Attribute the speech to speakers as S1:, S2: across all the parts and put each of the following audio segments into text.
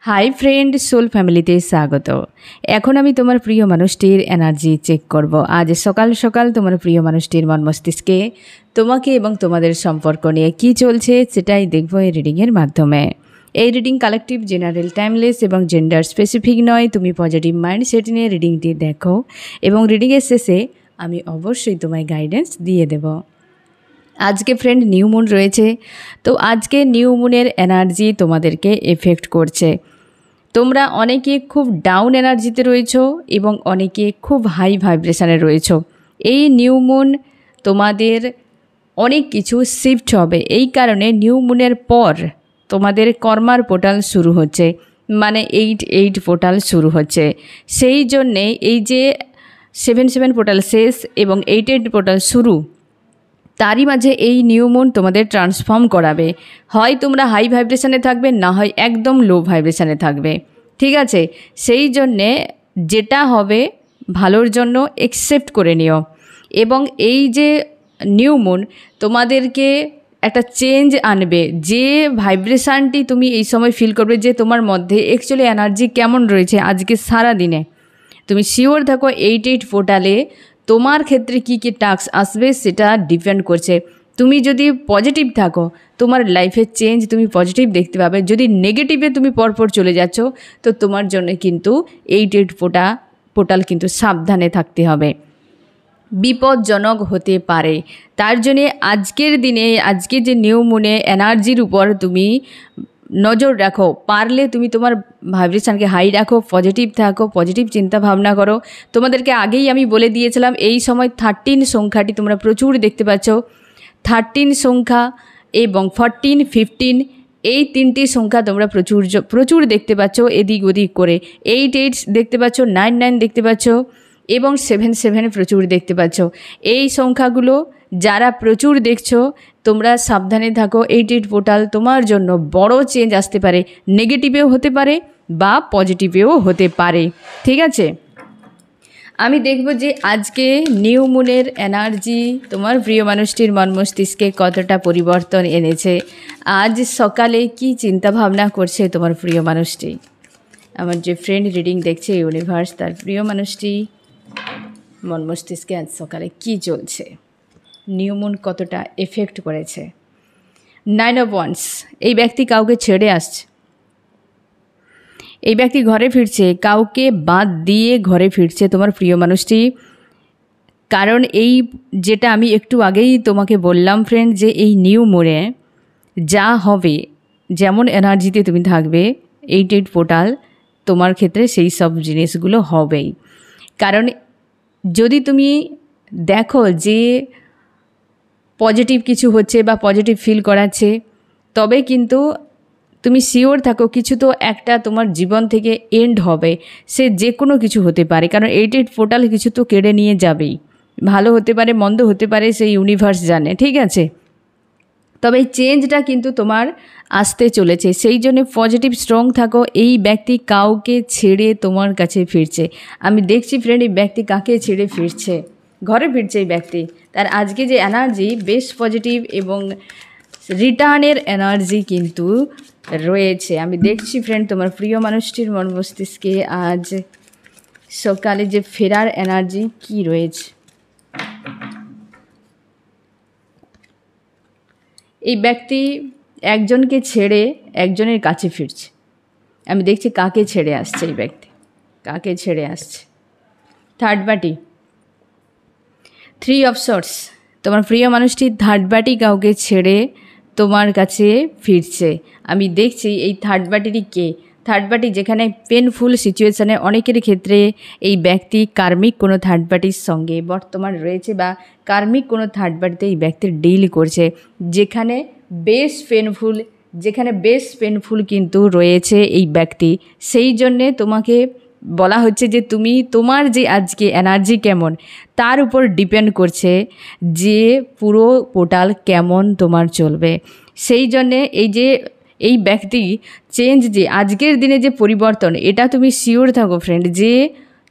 S1: Hi friend, soul ফ্যামিলিতে স্বাগত। এখন আমি তোমার প্রিয় মানুষটির এনার্জি চেক করব। আজ সকাল সকাল তোমার প্রিয় মানুষটির মন মস্তিষ্কে তোমাকে এবং তোমাদের সম্পর্ক নিয়ে কী চলছে সেটাই দেখব এই রিডিংয়ের মাধ্যমে। এই রিডিং কালেকটিভ, জেনারেল, টাইমলেস এবং জেন্ডার স্পেসিফিক নয়। তুমি পজিটিভ মাইন্ডসেট নিয়ে রিডিংটি দেখো এবং রিডিংয়ের শেষে আমি অবশ্যই তোমায় গাইডেন্স দিয়ে দেব। আজকে ফ্রেন্ড নিউ মুন রয়েছে, তো আজকে নিউ মুনের এনার্জি তোমাদেরকে এফেক্ট করছে। তোমরা অনেকে খুব ডাউন এনার্জিতে রয়েছো এবং অনেকে খুব হাই ভাইব্রেশনে রয়েছো। এই নিউ মুন তোমাদের অনেক কিছু শিফট হবে। এই কারণে নিউ মুনের পর তোমাদের কর্মার পোর্টাল শুরু হচ্ছে, মানে 8 পোর্টাল শুরু হচ্ছে। সেই জন্যে এই যে 7 পোর্টাল শেষ এবং 8 পোর্টাল শুরু, তারই মাঝে এই নিউ মুন তোমাদের ট্রান্সফর্ম করাবে। হয় তোমরা হাই ভাইব্রেশনে থাকবে, না হয় একদম লো ভাইব্রেশনে থাকবে, ঠিক আছে? সেই জন্যে যেটা হবে ভালোর জন্য অ্যাকসেপ্ট করে নিও। এবং এই যে নিউ মুন তোমাদেরকে একটা চেঞ্জ আনবে। যে ভাইব্রেশানটি তুমি এই সময় ফিল করবে, যে তোমার মধ্যে অ্যাকচুয়ালি এনার্জি কেমন রয়েছে আজকে সারা দিনে, তুমি শিওর থাকো 8 পোর্টালে তোমার ক্ষেত্রে কী কী টাস্ক আসবে সেটা ডিপেন্ড করছে। তুমি যদি পজিটিভ থাকো, তোমার লাইফের চেঞ্জ তুমি পজিটিভ দেখতে পাবে। যদি নেগেটিভে তুমি পরপর চলে যাচ্ছ, তো তোমার জন্য কিন্তু 8 পোর্টাল কিন্তু সাবধানে থাকতে হবে, বিপজ্জনক হতে পারে। তার জন্যে আজকের দিনে, আজকে যে নিউ মুনে এনার্জির উপর তুমি নজর রাখো। পারলে তুমি তোমার ভাইব্রেশনকে হাই রাখো, পজিটিভ থাকো, পজিটিভ চিন্তা ভাবনা করো। তোমাদেরকে আগেই আমি বলে দিয়েছিলাম এই সময় 13 সংখ্যাটি তোমরা প্রচুর দেখতে পাচ্ছ। 13 সংখ্যা এবং 14, 15 এই তিনটি সংখ্যা তোমরা প্রচুর দেখতে পাচ্ছ এদিক ওদিক করে। 8 দেখতে পাচ্ছ, 9 দেখতে পাচ্ছ এবং 7 প্রচুর দেখতে পাচ্ছ। এই সংখ্যাগুলো যারা প্রচুর দেখছো তোমরা সাবধানে থাকো। 8 পোর্টাল তোমার জন্য বড় চেঞ্জ আসতে পারে, নেগেটিভেও হতে পারে বা পজিটিভেও হতে পারে, ঠিক আছে? আমি দেখব যে আজকে নিউ মুনের এনার্জি তোমার প্রিয় মানুষটির মন মস্তিষ্কে কতটা পরিবর্তন এনেছে। আজ সকালে কি চিন্তা ভাবনা করছে তোমার প্রিয় মানুষটি। আমার যে ফ্রেন্ড রিডিং দেখছে ইউনিভার্স, তার প্রিয় মানুষটি মন মস্তিষ্কে আজ সকালে কি চলছে, নিউ মুন কতটা এফেক্ট করেছে। 9 অফ ওয়ান্স, এই ব্যক্তি কাউকে ছেড়ে আসছে, এই ব্যক্তি ঘরে ফিরছে, কাউকে বাদ দিয়ে ঘরে ফিরছে তোমার প্রিয় মানুষটি। কারণ এই যেটা আমি একটু আগেই তোমাকে বললাম ফ্রেন্ড, যে এই নিউ মুনে যা হবে, যেমন এনার্জিতে তুমি থাকবে, 8 পোর্টাল তোমার ক্ষেত্রে সেই সব জিনিসগুলো হবেই। কারণ যদি তুমি দেখো যে পজিটিভ কিছু হচ্ছে বা পজিটিভ ফিল করাচ্ছে, তবে কিন্তু তুমি শিওর থাকো কিছু তো একটা তোমার জীবন থেকে এন্ড হবে। সে যে কোনো কিছু হতে পারে, কারণ 8 পোর্টাল কিছু তো কেড়ে নিয়ে যাবেই। ভালো হতে পারে, মন্দ হতে পারে, সেই ইউনিভার্স জানে, ঠিক আছে? তবে এই চেঞ্জটা কিন্তু তোমার আসতে চলেছে। সেই জন্য পজিটিভ স্ট্রং থাকো। এই ব্যক্তি কাউকে ছেড়ে তোমার কাছে ফিরছে। আমি দেখছি ফ্রেন্ড, এই ব্যক্তি কাকে ছেড়ে ফিরছে, ঘরে ফিরছে এই ব্যক্তি। তার আজকে যে এনার্জি বেশ পজিটিভ এবং রিটার্নের এনার্জি কিন্তু রয়েছে। আমি দেখছি ফ্রেন্ড তোমার প্রিয় মানুষটির মন মস্তিষ্কে আজ সকালে যে ফেরার এনার্জি কি রয়েছে। এই ব্যক্তি একজনকে ছেড়ে একজনের কাছে ফিরছে। আমি দেখছি কাকে ছেড়ে আসছে এই ব্যক্তি, কাকে ছেড়ে আসছে। থার্ড পার্টি, 3 অফ সোর্স, তোমার প্রিয় মানুষটি থার্ড পার্টি কাউকে ছেড়ে তোমার কাছে ফিরছে। আমি দেখছি এই থার্ড পার্টিটি কে। থার্ড পার্টি যেখানে পেনফুল সিচুয়েশানে অনেকের ক্ষেত্রে এই ব্যক্তি কার্মিক কোনো থার্ড পার্টির সঙ্গে বর্তমান রয়েছে বা কার্মিক কোনো থার্ড পার্টিতে এই ব্যক্তির ডিল করছে, যেখানে বেশ পেনফুল কিন্তু রয়েছে এই ব্যক্তি। সেই জন্যে তোমাকে বলা হচ্ছে যে তুমি তোমার যে আজকে এনার্জি কেমন তার উপর ডিপেন্ড করছে যে পুরো পোর্টাল কেমন তোমার চলবে। সেই জন্যে এই ব্যক্তি চেঞ্জ, যে আজকের দিনে যে পরিবর্তন, এটা তুমি শিওর থাকো ফ্রেন্ড যে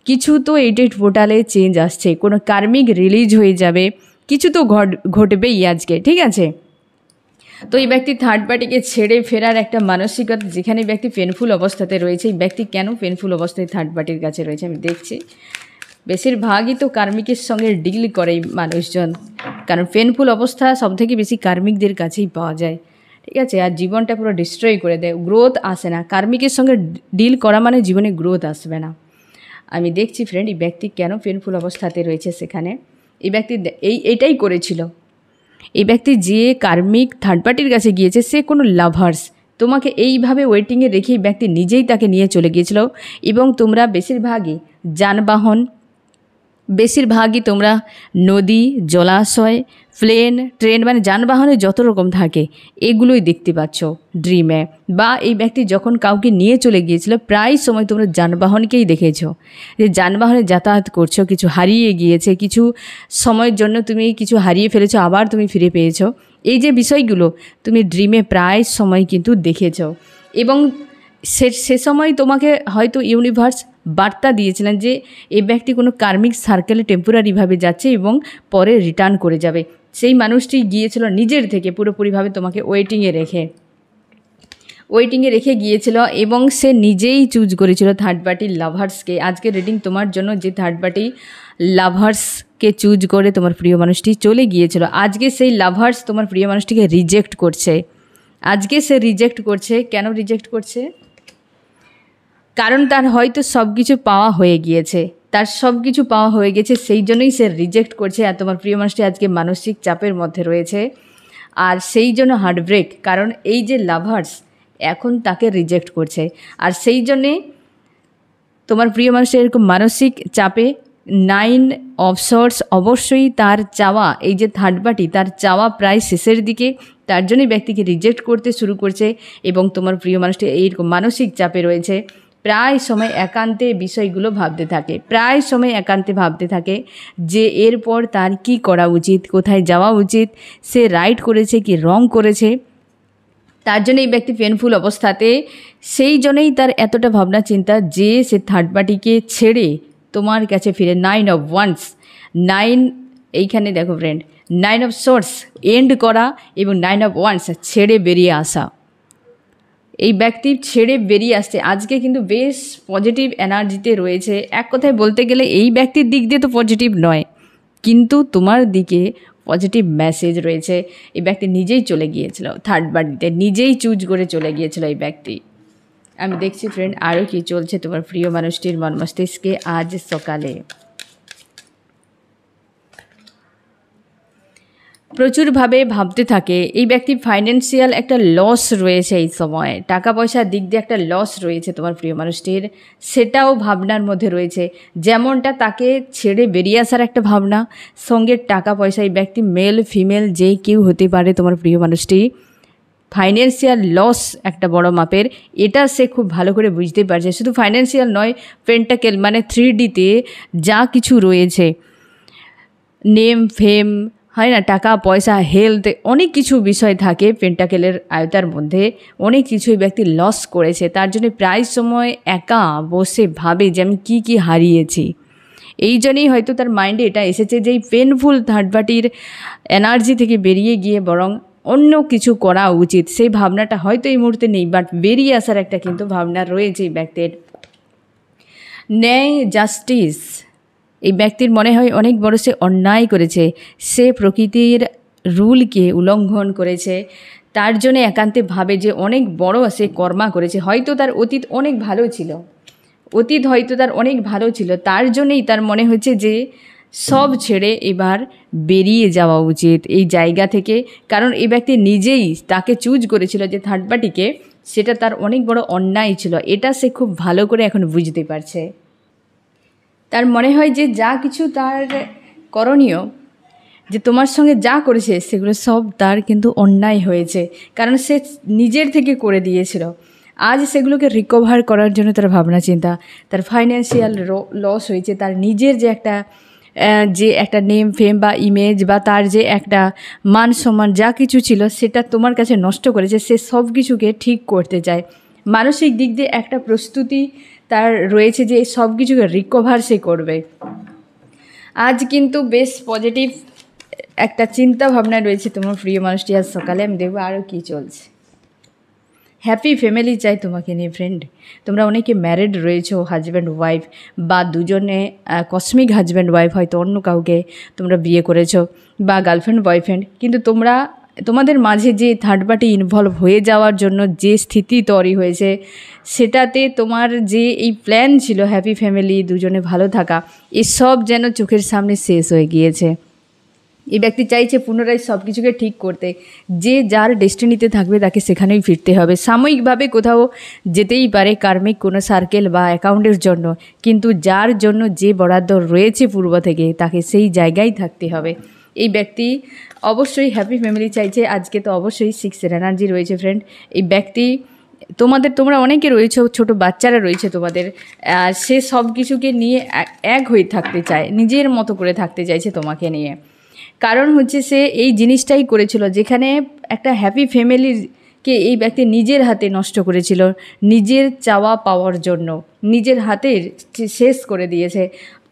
S1: কিছু তো 8 পোর্টালে চেঞ্জ আসছে, কোনো কার্মিক রিলিজ হয়ে যাবে, কিছু তো ঘটবেই আজকে, ঠিক আছে? তো এই ব্যক্তি থার্ড পার্টিকে ছেড়ে ফেরার একটা মানসিকতা, যেখানে ব্যক্তি পেনফুল অবস্থাতে রয়েছে। এই ব্যক্তি কেন পেনফুল অবস্থায় থার্ড পার্টির কাছে রয়েছে আমি দেখছি। বেশিরভাগই তো কার্মিকের সঙ্গে ডিল করে এই মানুষজন, কারণ পেনফুল অবস্থা সবথেকে বেশি কার্মিকদের কাছেই পাওয়া যায়, ঠিক আছে। আর জীবনটা পুরো ডিস্ট্রয় করে দেয়, গ্রোথ আসে না। কার্মিকের সঙ্গে ডিল করা মানে জীবনে গ্রোথ আসবে না। আমি দেখছি ফ্রেন্ড এই ব্যক্তি কেন পেনফুল অবস্থাতে রয়েছে সেখানে। এই ব্যক্তি এইটাই করেছিল। এই ব্যক্তি যে কার্মিক থার্ড পার্টির কাছে গিয়েছে সে কোনো লাভার্স, তোমাকে এইভাবে ওয়েটিংয়ে রেখে এই ব্যক্তি নিজেই তাকে নিয়ে চলে গিয়েছিল। এবং তোমরা বেশিরভাগই যানবাহন, বেশিরভাগই তোমরা নদী, জলাশয়, প্লেন, ট্রেন, মানে যানবাহনে যত রকম থাকে এগুলোই দেখতে পাচ্ছ ড্রিমে। বা এই ব্যক্তি যখন কাউকে নিয়ে চলে গিয়েছিল প্রায় সময় তোমরা যানবাহনকেই দেখেছ, যে যানবাহনে যাতায়াত করছো, কিছু হারিয়ে গিয়েছে, কিছু সময়ের জন্য তুমি কিছু হারিয়ে ফেলেছো, আবার তুমি ফিরে পেয়েছো। এই যে বিষয়গুলো তুমি ড্রিমে প্রায় সময় কিন্তু দেখেছ। এবং সে সময় তোমাকে হয়তো ইউনিভার্স বার্তা দিয়েছিলেন যে এই ব্যক্তি কোনো কার্মিক সার্কেলে টেম্পোরারিভাবে যাচ্ছে এবং পরে রিটার্ন করে যাবে। সেই মানুষটি গিয়েছিল নিজের থেকে পুরোপুরিভাবে তোমাকে ওয়েটিংয়ে রেখে গিয়েছিল এবং সে নিজেই চুজ করেছিল থার্ড পার্টি লাভার্সকে। আজকে রিডিং তোমার জন্য, যে থার্ড পার্টি লাভার্সকে চুজ করে তোমার প্রিয় মানুষটি চলে গিয়েছিল, আজকে সেই লাভার্স তোমার প্রিয় মানুষটিকে রিজেক্ট করছে। আজকে সে রিজেক্ট করছে। কেন রিজেক্ট করছে? কারণ তার হয়তো সব কিছু পাওয়া হয়ে গিয়েছে, সেই জন্যই সে রিজেক্ট করছে। আর তোমার প্রিয় মানুষটি আজকে মানসিক চাপের মধ্যে রয়েছে, আর সেই জন্য হার্টব্রেক। কারণ এই যে লাভার্স এখন তাকে রিজেক্ট করছে, আর সেই জন্যে তোমার প্রিয় মানুষটি এরকম মানসিক চাপে। 9 অফ সোর্স অবশ্যই তার চাওয়া, এই যে থার্ড পার্টি তার চাওয়া প্রায় শেষের দিকে, তার জন্যই ব্যক্তিকে রিজেক্ট করতে শুরু করছে। এবং তোমার প্রিয় মানুষটি এইরকম মানসিক চাপে রয়েছে, প্রায় সময় একান্তে বিষয়গুলো ভাবতে থাকে যে এরপর তার কি করা উচিত, কোথায় যাওয়া উচিত, সে রাইট করেছে কি রং করেছে। তার জন্য এই ব্যক্তি পেনফুল অবস্থাতে, সেই জন্যই তার এতটা ভাবনা চিন্তা যে সে থার্ড পার্টিকে ছেড়ে তোমার কাছে ফিরে। 9 অফ ওয়ান্স, 9 এইখানে দেখো ফ্রেন্ড, 9 অফ সোর্স এন্ড করা এবং 9 অফ ওয়ান্স ছেড়ে বেরিয়ে আসা। এই ব্যক্তি ছেড়ে বেরিয়ে আসছে আজকে কিন্তু বেশ পজিটিভ এনার্জিতে রয়েছে। এক কথায় বলতে গেলে এই ব্যক্তির দিক দিয়ে তো পজিটিভ নয়, কিন্তু তোমার দিকে পজিটিভ মেসেজ রয়েছে। এই ব্যক্তি নিজেই চলে গিয়েছিল থার্ড পার্টিতে, নিজেই চুজ করে চলে গিয়েছিল এই ব্যক্তি। আমি দেখছি ফ্রেন্ড আরও কি চলছে তোমার প্রিয় মানুষটির মন মস্তিষ্কে আজ সকালে। প্রচুরভাবে ভাবতে থাকে এই ব্যক্তি। ফাইন্যান্সিয়াল একটা লস রয়েছে এই সময়, টাকা পয়সার দিক দিয়ে একটা লস রয়েছে তোমার প্রিয় মানুষটির, সেটাও ভাবনার মধ্যে রয়েছে। যেমনটা তাকে ছেড়ে বেরিয়ে আসার একটা ভাবনা, সঙ্গে টাকা পয়সা। এই ব্যক্তি মেল ফিমেল যেই কেউ হতে পারে তোমার প্রিয় মানুষটি। ফাইন্যান্সিয়াল লস একটা বড় মাপের, এটা সে খুব ভালো করে বুঝতে পারছে। শুধু ফাইন্যান্সিয়াল নয়, পেন্টাকেল মানে 3Dতে যা কিছু রয়েছে, নেম ফেম, হয় না, টাকা পয়সা, হেলথ, অনেক কিছু বিষয় থাকে পেন্টাকেলের আয়তার মধ্যে। অনেক কিছুই ব্যক্তি লস করেছে, তার জন্য প্রায় সময় একা বসে ভাবে যে আমি কি হারিয়েছি। এই জন্যই হয়তো তার মাইন্ডে এটা এসেছে যে এই পেনফুল থার্ড পার্টির এনার্জি থেকে বেরিয়ে গিয়ে বরং অন্য কিছু করা উচিত। সেই ভাবনাটা হয়তো এই মুহূর্তে নেই, বাট বেরিয়ে আসার একটা কিন্তু ভাবনা রয়েছে এই ব্যক্তির। ন্যায়, জাস্টিস, এই ব্যক্তির মনে হয় অনেক বড় সে অন্যায় করেছে, সে প্রকৃতির রুলকে উল্লঙ্ঘন করেছে। তার জন্য একান্তে ভাবে যে অনেক বড় সে কর্মা করেছে। হয়তো তার অতীত অনেক ভালো ছিল, তার জন্যই তার মনে হচ্ছে যে সব ছেড়ে এবার বেরিয়ে যাওয়া উচিত এই জায়গা থেকে। কারণ এই ব্যক্তি নিজেই তাকে চুজ করেছিল যে থার্ড পার্টিকে, সেটা তার অনেক বড় অন্যায় ছিল, এটা সে খুব ভালো করে এখন বুঝতে পারছে। তার মনে হয় যে যা কিছু তার করণীয়, যে তোমার সঙ্গে যা করেছে সেগুলো সব তার কিন্তু অন্যায় হয়েছে, কারণ সে নিজের থেকে করে দিয়েছিল। আজ সেগুলোকে রিকভার করার জন্য তার ভাবনা চিন্তা। তার ফাইন্যান্সিয়াল লস হয়েছে, তার নিজের যে একটা নেম ফেম বা ইমেজ বা তার যে একটা মান সম্মান যা কিছু ছিল সেটা তোমার কাছে নষ্ট করেছে। সে সব কিছুকে ঠিক করতে চায়। মানসিক দিক দিয়ে একটা প্রস্তুতি তার রয়েছে যে সব কিছুকে রিকভার সে করবে। আজ কিন্তু বেশ পজিটিভ একটা চিন্তা ভাবনা রয়েছে তোমার প্রিয় মানুষটি আজ সকালে। আমি দেখবো আরও কী চলছে। হ্যাপি ফ্যামিলি চাই তোমাকে নিয়ে ফ্রেন্ড। তোমরা অনেকে ম্যারিড রয়েছো, হাজব্যান্ড ওয়াইফ, বা দুজনে কসমিক হাজব্যান্ড ওয়াইফ, হয়তো অন্য কাউকে তোমরা বিয়ে করেছো, বা গার্লফ্রেন্ড বয়ফ্রেন্ড। কিন্তু তোমাদের মাঝে যে থার্ড পার্টি ইনভলভ হয়ে যাওয়ার জন্য যে স্থিতি তৈরি হয়েছে, সেটাতে তোমার যে এই প্ল্যান ছিল হ্যাপি ফ্যামিলি, দুজনে ভালো থাকা, এসব যেন চোখের সামনে শেষ হয়ে গিয়েছে। এই ব্যক্তি চাইছে পুনরায় সব কিছুকে ঠিক করতে। যে যার ডেস্টিনিতে থাকবে তাকে সেখানেই ফিরতে হবে। সাময়িকভাবে কোথাও যেতেই পারে কার্মিক কোনো সার্কেল বা অ্যাকাউন্টের জন্য, কিন্তু যার জন্য যে বরাদ্দ রয়েছে পূর্ব থেকে, তাকে সেই জায়গায় থাকতে হবে। এই ব্যক্তি অবশ্যই হ্যাপি ফ্যামিলি চাইছে। আজকে তো অবশ্যই 6 এনার্জি রয়েছে ফ্রেন্ড। এই ব্যক্তি তোমরা অনেকে রয়েছে, ছোট বাচ্চারা রয়েছে তোমাদের, সে সব কিছুকে নিয়ে এক হয়ে থাকতে চায়, নিজের মতো করে থাকতে চাইছে তোমাকে নিয়ে। কারণ হচ্ছে সে এই জিনিসটাই করেছিল, যেখানে একটা হ্যাপি ফ্যামিলিকে এই ব্যক্তি নিজের হাতে নষ্ট করেছিল, নিজের চাওয়া পাওয়ার জন্য নিজের হাতে শেষ করে দিয়েছে।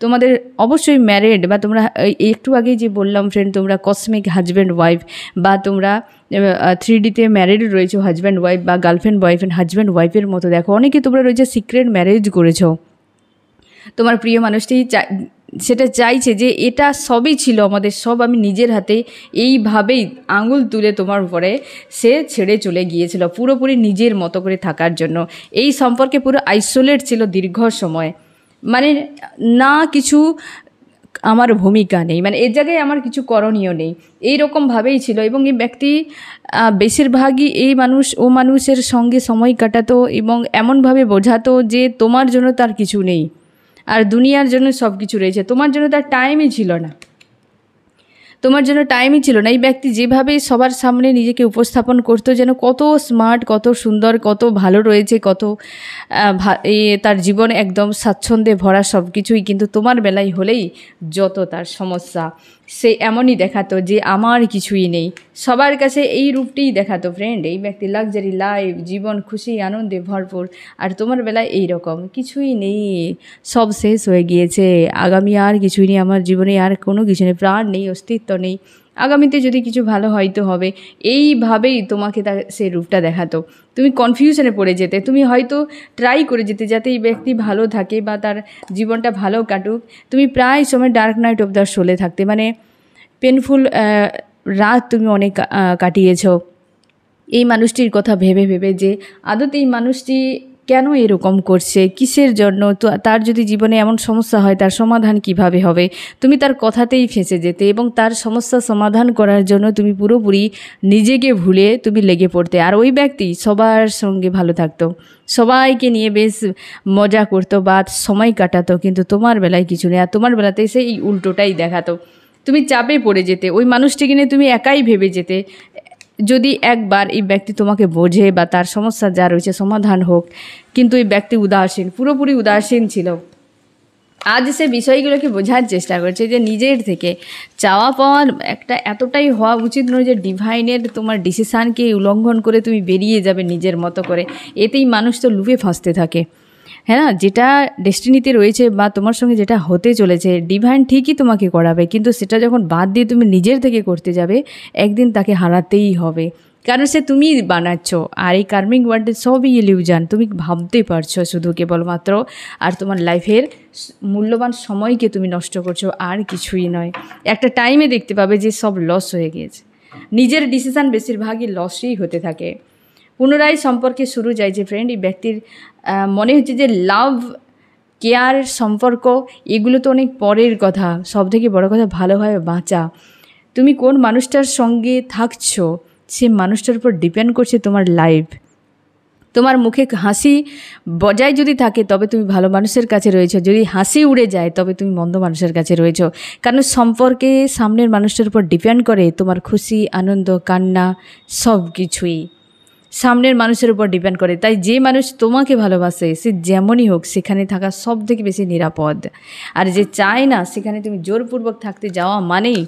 S1: তোমাদের অবশ্যই ম্যারিড, বা তোমরা একটু আগেই যে বললাম ফ্রেন্ড, তোমরা কসমিক হাজব্যান্ড ওয়াইফ, বা তোমরা 3Dতে ম্যারিড রয়েছো হাজব্যান্ড ওয়াইফ, বা গার্লফ্রেন্ড বয়ফ্রেন্ড হাজব্যান্ড ওয়াইফের মতো। দেখো অনেকে তোমরা রয়েছে সিক্রেট ম্যারেজ করেছো। তোমার প্রিয় মানুষটি সেটা চাইছে যে এটা সবই ছিল আমাদের, সব আমি নিজের হাতে, এইভাবেই আঙুল তুলে তোমার উপরে সে ছেড়ে চলে গিয়েছিল পুরোপুরি নিজের মতো করে থাকার জন্য। এই সম্পর্কে পুরো আইসোলেট ছিল দীর্ঘ সময়, মানে না কিছু আমার ভূমিকা নেই, মানে এর জায়গায় আমার কিছু করণীয় নেই, এইরকমভাবেই ছিল। এবং এই ব্যক্তি বেশিরভাগই ও মানুষের সঙ্গে সময় কাটাতো এবং এমনভাবে বোঝাতো যে তোমার জন্য তার কিছু নেই, আর দুনিয়ার জন্য সব কিছু রয়েছে, তোমার জন্য তার টাইমই ছিল না, এই ব্যক্তি যেভাবে সবার সামনে নিজেকে উপস্থাপন করতো, যেন কত স্মার্ট, কত সুন্দর, কত ভালো রয়েছে, কত তার জীবন একদম স্বাচ্ছন্দ্যে ভরা সব কিছুই, কিন্তু তোমার বেলায় হলেই যত তার সমস্যা, সে এমনই দেখাতো যে আমার কিছুই নেই। সবার কাছে এই রূপটিই দেখাতো ফ্রেন্ড। এই ব্যক্তি লাক্সারি লাইফ, জীবন খুশি আনন্দে ভরপুর, আর তোমার বেলায় এই রকম কিছুই নেই, সব শেষ হয়ে গিয়েছে, আগামী আর কিছুই নেই, আমার জীবনে আর কোনো কিছু নেই, প্রাণ নেই, অস্তিত্ব নেই, আগামীতে যদি কিছু ভালো হয়তো হবে, এইভাবেই তোমাকে সে রূপটা দেখাতো। তুমি কনফিউশনে পড়ে যেতে, তুমি হয়তো ট্রাই করে যেতে যাতে এই ব্যক্তি ভালো থাকে বা তার জীবনটা ভালো কাটুক। তুমি প্রায় সময় ডার্ক নাইট অফ দ্য সোলে থাকতে, মানে পেনফুল রাত তুমি অনেক কাটিয়েছ এই মানুষটির কথা ভেবে ভেবে, যে আদতে এই মানুষটি কেন এরকম করছে, কিসের জন্য, তো তার যদি জীবনে এমন সমস্যা হয় তার সমাধান কিভাবে হবে। তুমি তার কথাতেই ফেঁসে যেতে এবং তার সমস্যা সমাধান করার জন্য তুমি পুরোপুরি নিজেকে ভুলে তুমি লেগে পড়তে। আর ওই ব্যক্তি সবার সঙ্গে ভালো থাকতো, সবাইকে নিয়ে বেশ মজা করতো বা সময় কাটাতো, কিন্তু তোমার বেলায় কিছু নেই। আর তোমার বেলাতে এসে এই উল্টোটাই দেখাতো, তুমি চাপে পড়ে যেতে, ওই মানুষটিকে নিয়ে তুমি একাই ভেবে যেতে। যদি একবার এই ব্যক্তি তোমাকে বোঝে বা তার সমস্যা যা রয়েছে সমাধান হোক, কিন্তু এই ব্যক্তি উদাসীন, পুরোপুরি উদাসীন ছিল। আজ সে বিষয়গুলোকে বোঝার চেষ্টা করছে যে নিজের থেকে চাওয়া পাওয়ার একটা এতটাই হওয়া উচিত নয় যে ডিভাইনের তোমার ডিসিশানকে উল্লঙ্ঘন করে তুমি বেরিয়ে যাবে নিজের মতো করে। এতেই মানুষ তো লুপে ফাঁসতে থাকে, হ্যাঁ না? যেটা ডেস্টিনিতে রয়েছে বা তোমার সঙ্গে যেটা হতে চলেছে, ডিভাইন ঠিকই তোমাকে করাবে, কিন্তু সেটা যখন বাদ দিয়ে তুমি নিজের থেকে করতে যাবে, একদিন তাকে হারাতেই হবে, কারণ সে তুমিই বানাচ্ছ। আর এই কার্মিক ওয়ার্ল্ডে সবই ইলিউশন, তুমি ভাবতে পারছো শুধু কেবলমাত্র, আর তোমার লাইফের মূল্যবান সময়কে তুমি নষ্ট করছো, আর কিছুই নয়। একটা টাইমে দেখতে পাবে যে সব লস হয়ে গিয়েছে, নিজের ডিসিশান বেশিরভাগই লসই হতে থাকে। পুনরায় সম্পর্কে শুরু যায় যে ফ্রেন্ড, এই ব্যক্তির মনে হচ্ছে যে লাভ, কেয়ার, সম্পর্ক এগুলো তো অনেক পরের কথা, সব থেকে বড় কথা ভালোভাবে বাঁচা। তুমি কোন মানুষটার সঙ্গে থাকছো সে মানুষটার উপর ডিপেন্ড করছে তোমার লাইফ। তোমার মুখে হাসি বজায় যদি থাকে তবে তুমি ভালো মানুষের কাছে রয়েছো, যদি হাসি উড়ে যায় তবে তুমি মন্দ মানুষের কাছে রয়েছো। কারণ সম্পর্কে সামনের মানুষটার উপর ডিপেন্ড করে তোমার খুশি, আনন্দ, কান্না সব কিছুই সামনের মানুষের উপর ডিপেন্ড করে। তাই যে মানুষ তোমাকে ভালোবাসে সে যেমনই হোক সেখানে থাকা সব থেকে বেশি নিরাপদ। আর যে চায় না সেখানে তুমি জোরপূর্বক থাকতে যাওয়া মানেই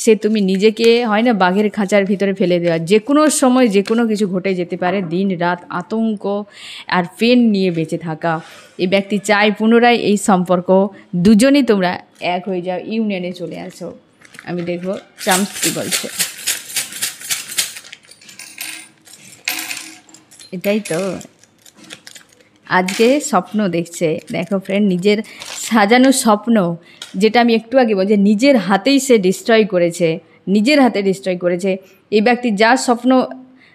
S1: সে তুমি নিজেকে, হয় না, বাঘের খাঁচার ভিতরে ফেলে দেওয়া। যে কোনো সময় যে কোনো কিছু ঘটে যেতে পারে, দিন রাত আতঙ্ক আর পেন নিয়ে বেঁচে থাকা। এই ব্যক্তি চায় পুনরায় এই সম্পর্ক দুজনেই তোমরা এক হয়ে যাও, ইউনিয়নে চলে আসো। আমি দেখব চামস কি বলছে। এটাই তো আজকে স্বপ্ন দেখছে। দেখো ফ্রেন্ড, নিজের সাজানো স্বপ্ন, যেটা আমি একটু আগে বলছি, নিজের হাতেই সে ডিস্ট্রয় করেছে, নিজের হাতে ডিস্ট্রয় করেছে। এই ব্যক্তি যার স্বপ্ন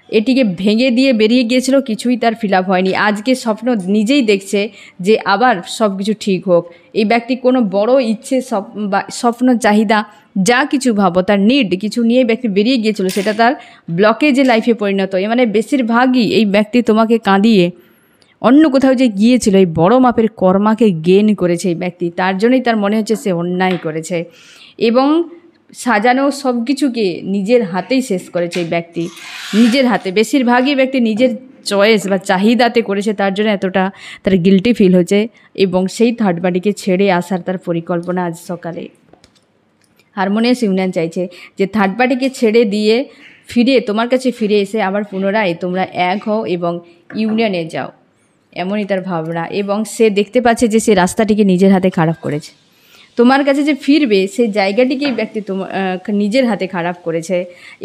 S1: এটিকে ভেঙে দিয়ে বেরিয়ে গিয়েছিল, কিছুই তার ফিল আপ হয়নি। আজকে স্বপ্ন নিজেই দেখছে যে আবার সব কিছু ঠিক হোক। এই ব্যক্তি কোনো বড় ইচ্ছে স্বপ্ন চাহিদা যা কিছু ভাবো, তার নিড কিছু নিয়ে ব্যক্তি বেরিয়ে গিয়েছিল, সেটা তার ব্লকেজে লাইফে পরিণত হয়। মানে বেশিরভাগই এই ব্যক্তি তোমাকে কাঁদিয়ে অন্য কোথাও যে গিয়েছিল, এই বড় মাপের কর্মাকে গেন করেছে এই ব্যক্তি। তার জন্যই তার মনে হচ্ছে সে অন্যায় করেছে এবং সাজানো সব কিছুকে নিজের হাতেই শেষ করেছে এই ব্যক্তি, নিজের হাতে। বেশিরভাগই ব্যক্তি নিজের চয়েস বা চাহিদাতে করেছে, তার জন্য এতটা তার গিল্টি ফিল হচ্ছে এবং সেই থার্ড পার্টিকে ছেড়ে আসার তার পরিকল্পনা আজ সকালে। হারমোনিয়াস ইউনিয়ন চাইছে যে থার্ড পার্টিকে ছেড়ে দিয়ে ফিরে তোমার কাছে ফিরে এসে আবার পুনরায় তোমরা এক হও এবং ইউনিয়নে যাও, এমনই তার ভাবনা। এবং সে দেখতে পাচ্ছে যে সে রাস্তাটিকে নিজের হাতে খারাপ করেছে। তোমার কাছে যে ফিরবে সেই জায়গাটিকেই ব্যক্তি তোমার নিজের হাতে খারাপ করেছে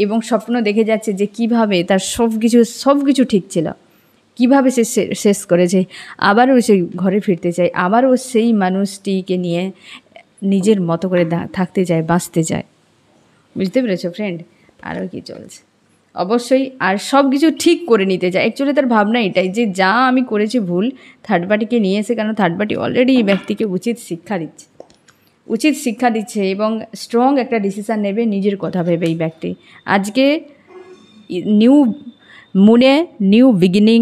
S1: এবং স্বপ্ন দেখে যাচ্ছে যে কিভাবে তার সব কিছু ঠিক ছিল, কিভাবে সে শেষ করেছে। আবারও সে ঘরে ফিরতে চায়, আবারও সেই মানুষটিকে নিয়ে নিজের মতো করে থাকতে চায়, বাঁচতে চায়। বুঝতে পেরেছো ফ্রেন্ড? আরও কি চলছে অবশ্যই, আর সব কিছু ঠিক করে নিতে চায়। অ্যাকচুয়ালি তার ভাবনা এটাই যে যা আমি করেছি ভুল, থার্ড পার্টিকে নিয়ে এসে, কারণ থার্ড পার্টি অলরেডি এই ব্যক্তিকে উচিত শিক্ষা দিচ্ছে এবং স্ট্রং একটা ডিসিশান নেবে নিজের কথা ভেবে এই ব্যক্তি। আজকে নিউ মুনে নিউ বিগিনিং,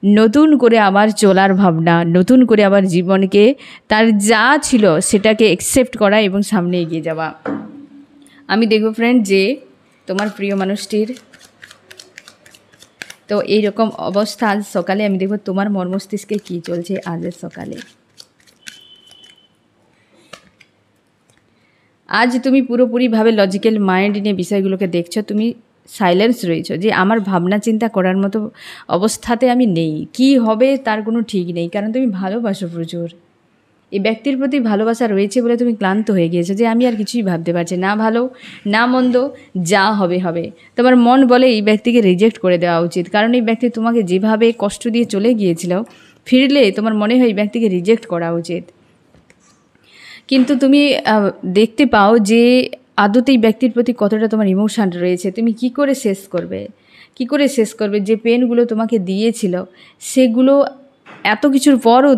S1: নতুন করে আবার চলার ভাবনা, নতুন করে আবার জীবনকে তার যা ছিল সেটাকে অ্যাকসেপ্ট করা এবং সামনে এগিয়ে যাওয়া। আমি দেখব ফ্রেন্ড যে তোমার প্রিয় মানুষটির তো এইরকম অবস্থা আজ সকালে। আমি দেখব তোমার মর্মস্তিষ্কে কী চলছে আজের সকালে। আজ তুমি পুরোপুরিভাবে লজিক্যাল মাইন্ড নিয়ে বিষয়গুলোকে দেখছো, তুমি সাইলেন্স রয়েছো যে আমার ভাবনা চিন্তা করার মতো অবস্থাতে আমি নেই, কি হবে তার কোনো ঠিক নেই। কারণ তুমি ভালোবাসো প্রচুর, এই ব্যক্তির প্রতি ভালোবাসা রয়েছে বলে তুমি ক্লান্ত হয়ে গিয়েছো যে আমি আর কিছুই ভাবতে পারছি না, ভালো না মন্দ যা হবে হবে। তোমার মন বলে এই ব্যক্তিকে রিজেক্ট করে দেওয়া উচিত, কারণ এই ব্যক্তি তোমাকে যেভাবে কষ্ট দিয়ে চলে গিয়েছিল, ফিরলে তোমার মনে হয় এই ব্যক্তিকে রিজেক্ট করা উচিত। কিন্তু তুমি দেখতে পাও যে আদতে এই ব্যক্তির প্রতি কতটা তোমার ইমোশান রয়েছে। তুমি কি করে শেষ করবে যে পেনগুলো তোমাকে দিয়েছিল, সেগুলো এত কিছুর পরও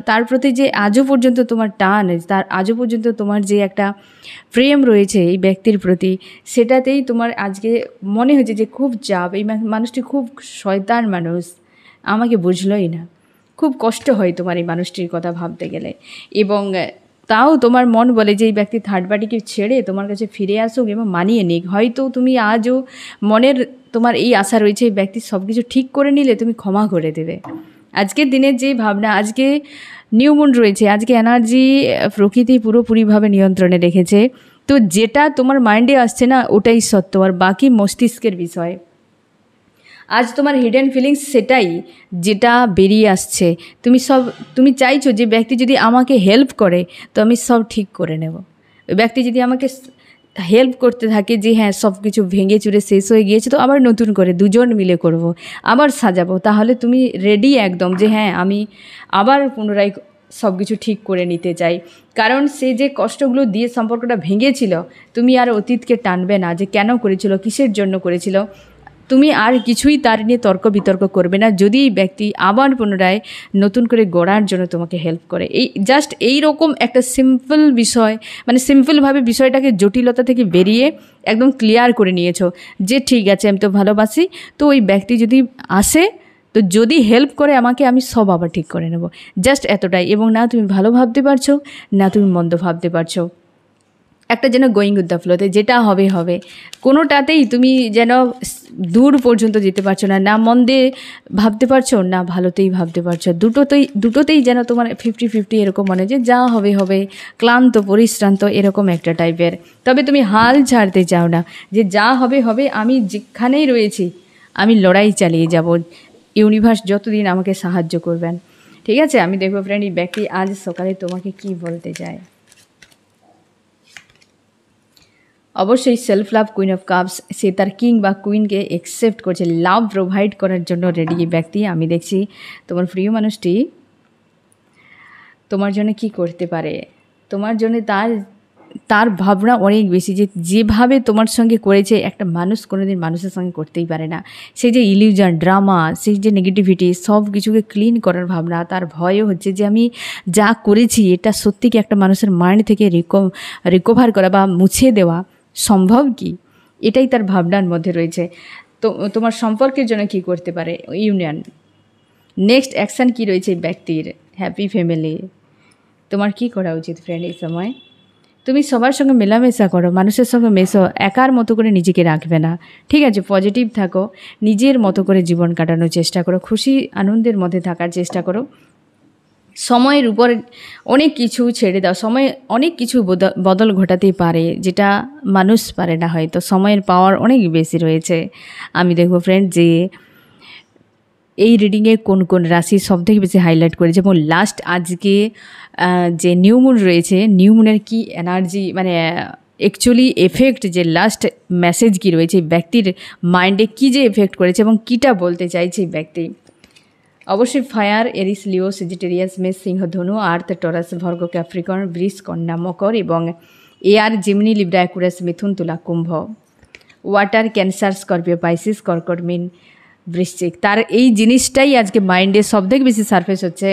S1: তার প্রতি যে আজও পর্যন্ত তোমার টান, আজও পর্যন্ত তোমার যে একটা প্রেম রয়েছে এই ব্যক্তির প্রতি, সেটাতেই তোমার আজকে মনে হয়েছে যে খুব চাপ, এই মানুষটি খুব শয়তান মানুষ, আমাকে বুঝলোই না। খুব কষ্ট হয় তোমার এই মানুষটির কথা ভাবতে গেলে। এবং তাও তোমার মন বলে যে এই ব্যক্তি থার্ড পার্টিকে ছেড়ে তোমার কাছে ফিরে আসুক এবং মানিয়ে নিক। হয়তো তুমি আজও মনের তোমার এই আশা রয়েছে এই ব্যক্তি সব কিছু ঠিক করে নিলে তুমি ক্ষমা করে দেবে। আজকের দিনের যে ভাবনা, আজকে নিউ মুন রয়েছে, আজকে এনার্জি প্রকৃতি পুরোপুরিভাবে নিয়ন্ত্রণে রেখেছে। তো যেটা তোমার মাইন্ডে আসছে না ওটাই সত্য, আর বাকি মস্তিষ্কের বিষয়। আজ তোমার হিডেন ফিলিংস সেটাই যেটা বেরিয়ে আসছে। তুমি চাইছো যে ব্যক্তি যদি আমাকে হেল্প করে তো আমি সব ঠিক করে নেব। ওই ব্যক্তি যদি আমাকে হেল্প করতে থাকে যে হ্যাঁ সব কিছু ভেঙে চুরে শেষ হয়ে গিয়েছে, তো আবার নতুন করে দুজন মিলে করব, আবার সাজাবো, তাহলে তুমি রেডি একদম যে হ্যাঁ আমি আবার পুনরায় সব কিছু ঠিক করে নিতে চাই। কারণ সে যে কষ্টগুলো দিয়ে সম্পর্কটা ভেঙেছিল, তুমি আর অতীতকে টানবে না যে কেন করেছিল, কিসের জন্য করেছিল। তুমি আর কিছুই তার নিয়ে তর্ক বিতর্ক করবে না যদি এই ব্যক্তি আবার পুনরায় নতুন করে গড়ার জন্য তোমাকে হেল্প করে। জাস্ট এই রকম একটা সিম্পল বিষয়, মানে সিম্পলভাবে বিষয়টাকে জটিলতা থেকে বেরিয়ে একদম ক্লিয়ার করে নিয়েছো যে ঠিক আছে আমি তো ভালোবাসি, তো ওই ব্যক্তি যদি আসে তো যদি হেল্প করে আমাকে, আমি সব আবার ঠিক করে নেব। জাস্ট এতটাই। এবং না তুমি ভালো ভাবতে পারছো না তুমি মন্দ ভাবতে পারছো, একটা যেন গোয়িং উইথ দ্য ফ্লোতে, যেটা হবে হবে। কোনোটাতেই তুমি যেন দূর পর্যন্ত যেতে পারছো না, না মন্দে ভাবতে পারছো না ভালোতেই ভাবতে পারছো। দুটোতেই যেন তোমার 50-50 এরকম মনে যে যা হবে হবে, ক্লান্ত পরিশ্রান্ত এরকম একটা টাইপের। তবে তুমি হাল ছাড়তে চাও না যে যা হবে হবে, আমি যেখানেই রয়েছি আমি লড়াই চালিয়ে যাব, ইউনিভার্স যতদিন আমাকে সাহায্য করবেন। ঠিক আছে, আমি দেখবো ফ্রেন্ড এই ব্যক্তি আজ সকালে তোমাকে কি বলতে চায়। অবশ্যই self love, queen of cups, সে তার কিং বা কুইনকে অ্যাকসেপ্ট করছে, লাভ প্রোভাইড করার জন্য রেডি ব্যক্তি। আমি দেখছি তোমার প্রিয় মানুষটি তোমার জন্য কি করতে পারে, তোমার জন্য তার ভাবনা অনেক বেশি, যে যেভাবে তোমার সঙ্গে করেছে একটা মানুষ কোনোদিন মানুষের সঙ্গে করতেই পারে না। সেই যে ইলিউশন, ড্রামা, সেই যে নেগেটিভিটি, সব কিছুকে ক্লিন করার ভাবনা। তার ভয়ও হচ্ছে যে আমি যা করেছি এটা সত্যি কি একটা মানুষের মাইন্ড থেকে রিকভার করা বা মুছে দেওয়া সম্ভব কি, এটাই তার ভাবনার মধ্যে রয়েছে। তো তোমার সম্পর্কের জন্য কি করতে পারে, ইউনিয়ন। নেক্সট অ্যাকশান কি রয়েছে ব্যক্তির, হ্যাপি ফ্যামিলি। তোমার কি করা উচিত ফ্রেন্ড এই সময়? তুমি সবার সঙ্গে মেলামেশা করো, মানুষের সঙ্গে মেশো, একার মতো করে নিজেকে রাখবে না, ঠিক আছে? পজিটিভ থাকো, নিজের মতো করে জীবন কাটানোর চেষ্টা করো, খুশি আনন্দের মধ্যে থাকার চেষ্টা করো। সময়ের উপর অনেক কিছু ছেড়ে দাও, সময় অনেক কিছু বদল ঘটাতেই পারে যেটা মানুষ পারে না, হয়তো সময়ের পাওয়ার অনেক বেশি রয়েছে। আমি দেখবো ফ্রেন্ড যে এই রিডিংয়ে কোন কোন রাশি সবথেকে বেশি হাইলাইট করেছে, এবং লাস্ট আজকে যে নিউ মুন রয়েছে, নিউ মুনের কী এনার্জি, মানে অ্যাকচুয়ালি এফেক্ট, যে লাস্ট মেসেজ কী রয়েছে ব্যক্তির মাইন্ডে, কী যে এফেক্ট করেছে এবং কীটা বলতে চাইছে ব্যক্তি। অবশ্যই ফায়ার, এরিস, লিও, সেজিটেরিয়াস, মেষ, সিংহ, ধনু, আর্থ, টরাস, ভর্গ, ক্যাপ্রিকর্ন, বৃষ, কন্যা, মকর এবং এয়ার, জিমনি, লিব্রা, অ্যাকুরাস, মিথুন, তুলা, কুম্ভ। ওয়াটার, ক্যান্সার, স্করপিও, পাইসিস, কর্কট, মীন, বৃশ্চিক। তার এই জিনিসটাই আজকে মাইন্ডে সবথেকে বেশি সারফেস হচ্ছে,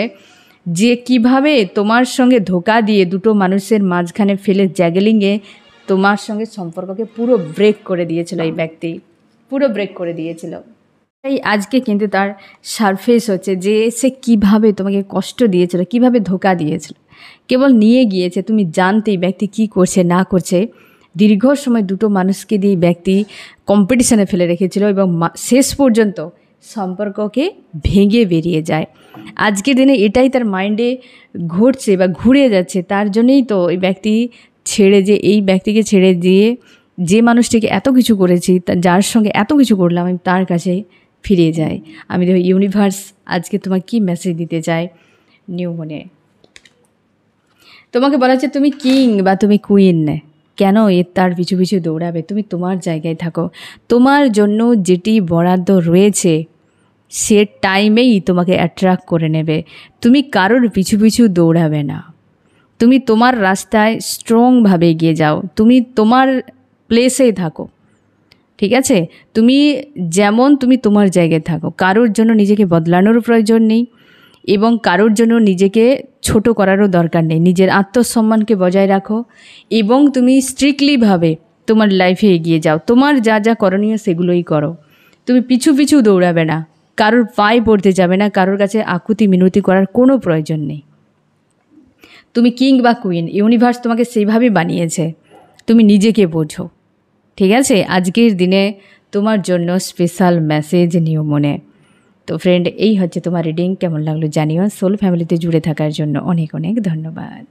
S1: যে কিভাবে তোমার সঙ্গে ধোকা দিয়ে দুটো মানুষের মাঝখানে ফেলে জ্যাগলিংয়ে তোমার সঙ্গে সম্পর্ককে পুরো ব্রেক করে দিয়েছিল এই ব্যক্তি, পুরো ব্রেক করে দিয়েছিল। তাই আজকে কিন্তু তার সারফেস হচ্ছে যে সে কিভাবে তোমাকে কষ্ট দিয়েছিল, কিভাবে ধোকা দিয়েছিল, কেবল নিয়ে গিয়েছে, তুমি জানতেই ব্যক্তি কি করছে না করছে। দীর্ঘ সময় দুটো মানুষকে দিয়ে ব্যক্তি কম্পিটিশনে ফেলে রেখেছিল এবং শেষ পর্যন্ত সম্পর্ককে ভেঙে বেরিয়ে যায়। আজকের দিনে এটাই তার মাইন্ডে ঘটছে বা ঘুরে যাচ্ছে, তার জন্যই তো এই ব্যক্তি এই ব্যক্তিকে ছেড়ে দিয়ে যে মানুষটিকে এত কিছু করেছি, যার সঙ্গে এত কিছু করলাম, আমি তার কাছে ফিরে যাই। আমি দেখো ইউনিভার্স আজকে তোমাকে কী মেসেজ দিতে চায় নিউ মনে। তোমাকে বলা হচ্ছে তুমি কিং বা তুমি কুইন, কেন তার পিছু পিছু দৌড়াবে? তুমি তোমার জায়গায় থাকো, তোমার জন্য যেটি বরাদ্দ রয়েছে সে টাইমেই তোমাকে অ্যাট্রাক্ট করে নেবে। তুমি কারোর পিছু পিছু দৌড়াবে না, তুমি তোমার রাস্তায় স্ট্রংভাবে এগিয়ে যাও, তুমি তোমার প্লেসেই থাকো, ঠিক আছে? তুমি তোমার জায়গায় থাকো, কারোর জন্য নিজেকে বদলানোর প্রয়োজন নেই এবং কারোর জন্য নিজেকে ছোট করারও দরকার নেই। নিজের আত্মসম্মানকে বজায় রাখো এবং তুমি স্ট্রিক্টলিভাবে তোমার লাইফে এগিয়ে যাও, তোমার যা যা করণীয় সেগুলোই করো। তুমি পিছু পিছু দৌড়াবে না, কারোর পায়ে পড়তে যাবে না, কারোর কাছে আকুতি মিনতি করার কোনো প্রয়োজন নেই। তুমি কিং বা কুইন, ইউনিভার্স তোমাকে সেইভাবে বানিয়েছে, তুমি নিজেকে বোঝো, ঠিক আছে? আজকের দিনে তোমার জন্য স্পেশাল মেসেজ নিউ মনে। তো ফ্রেন্ড, এই হচ্ছে তোমার রিডিং। কেমন লাগলো জানিও। সোল ফ্যামিলিতে জুড়ে থাকার জন্য অনেক অনেক ধন্যবাদ।